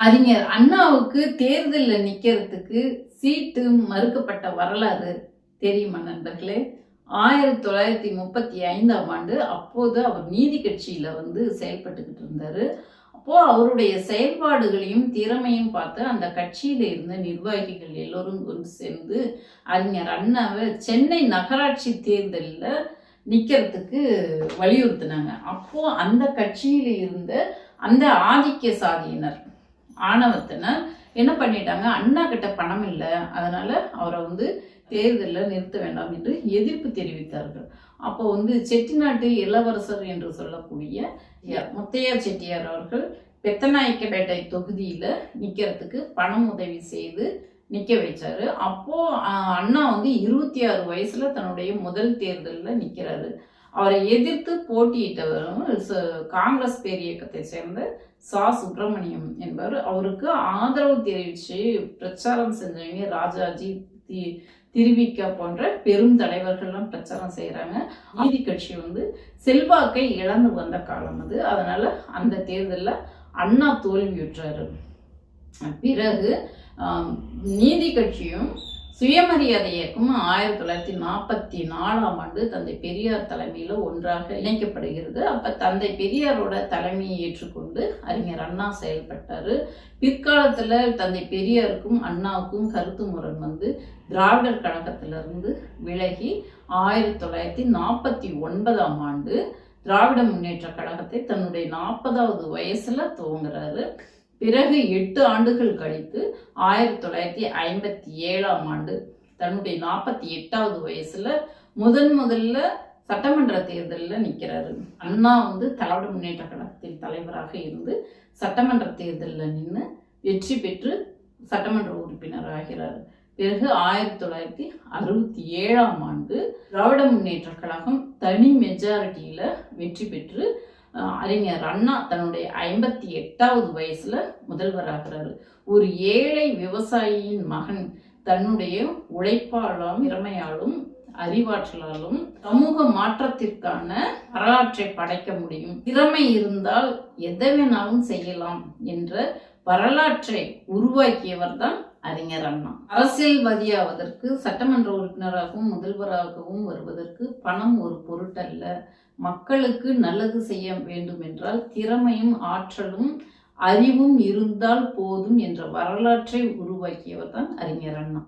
அறிஞர் அண்ணாவுக்கு தேர்தல்ல நிக்கிறதுக்கு சீட்டு மறுக்கப்பட்ட வரலாறு தெரியுமா நண்பர்களே? 1935ஆம் ஆண்டு அப்போது அவர் நீதி கட்சியில செயல்பட்டுக்கிட்டு இருந்தாரு. அப்போ அவருடைய செயல்பாடுகளையும் திறமையும் பார்த்து அந்த கட்சியில இருந்த நிர்வாகிகள் எல்லோரும் ஒன்று சேர்ந்து அறிஞர் அண்ணாவை சென்னை நகராட்சி தேர்தலில் நிக்கிறதுக்கு வலியுறுத்தினாங்க. அப்போ அந்த கட்சியில இருந்த அந்த ஆதிக்க சாதியினர் ஆணவத்தினர் என்ன பண்ணிட்டாங்க, அண்ணா கிட்ட பணம் இல்லை, அதனால அவரை தேர்தலில் நிறுத்த வேண்டாம் என்று எதிர்ப்பு தெரிவித்தார்கள். அப்போ செட்டிநாட்டு இளவரசர் என்று சொல்லக்கூடிய முத்தையா செட்டியார் அவர்கள் பெத்தநாயக்கப்பேட்டை தொகுதியில நிக்கிறதுக்கு பணம் உதவி செய்து நிக்க வச்சாரு. அப்போ அண்ணா 26 வயசுல தன்னுடைய முதல் தேர்தலில் நிக்கிறாரு. அவரை எதிர்த்து போட்டியிட்டவரும் காங்கிரஸ் பேரியக்கத்தை சேர்ந்த சா சுப்பிரமணியம் என்பவர். அவருக்கு ஆதரவு தெரிவித்து பிரச்சாரம் செஞ்சவங்க ராஜாஜி, திருவிக்கா போன்ற பெரும் தலைவர்கள்லாம் பிரச்சாரம் செய்கிறாங்க. நீதி கட்சி செல்வாக்கை இழந்து வந்த காலம் அது. அதனால அந்த தேர்தலில் அண்ணா தோல்வியுற்றாரு. பிறகு நீதி கட்சியும் சுயமரியாதை இயக்கம் 1944ஆம் ஆண்டு தந்தை பெரியார் தலைமையில் ஒன்றாக இணைக்கப்படுகிறது. அப்போ தந்தை பெரியாரோட தலைமையை ஏற்றுக்கொண்டு அறிஞர் அண்ணா செயல்பட்டார். பிற்காலத்தில் தந்தை பெரியாருக்கும் அண்ணாவுக்கும் கருத்து முரண் திராவிடர் கழகத்திலிருந்து விலகி 1949ஆம் ஆண்டு திராவிட முன்னேற்ற கழகத்தை தன்னுடைய 40வது வயசுல துவங்குறாரு. பிறகு 8 ஆண்டுகள் கழித்து 1957ஆம் ஆண்டு தன்னுடைய 48வது வயசுல முதல்ல சட்டமன்ற தேர்தலில் நிற்கிறாரு. அண்ணா திராவிட முன்னேற்ற கழகத்தின் தலைவராக இருந்து சட்டமன்ற தேர்தலில் நின்று வெற்றி பெற்று சட்டமன்ற உறுப்பினர் ஆகிறார். பிறகு 1967ஆம் ஆண்டு திராவிட முன்னேற்ற கழகம் தனி மெஜாரிட்டியில வெற்றி பெற்று அறிஞர் அண்ணா தன்னுடைய 58வது வயசுல முதல்வராகிறாரு. ஒரு ஏழை விவசாயியின் மகன் தன்னுடைய உழைப்பாலும் திறமையாலும் அறிவாற்றலாலும் சமூக மாற்றத்திற்கான வரலாற்றை படைக்க முடியும், திறமை இருந்தால் எதை வேணாலும் செய்யலாம் என்ற வரலாற்றை உருவாக்கியவர் தான் அறிஞர் அண்ணா. அரசியல்வாதியாவதற்கு, சட்டமன்ற உறுப்பினராகவும் முதல்வராகவும் வருவதற்கு பணம் ஒரு பொருட்டல்ல. மக்களுக்கு நல்லது செய்ய வேண்டும் என்றால் திறமையும் ஆற்றலும் அறிவும் இருந்தால் போதும் என்ற வரலாற்றை உருவாக்கியவர் தான் அறிஞர் அண்ணா.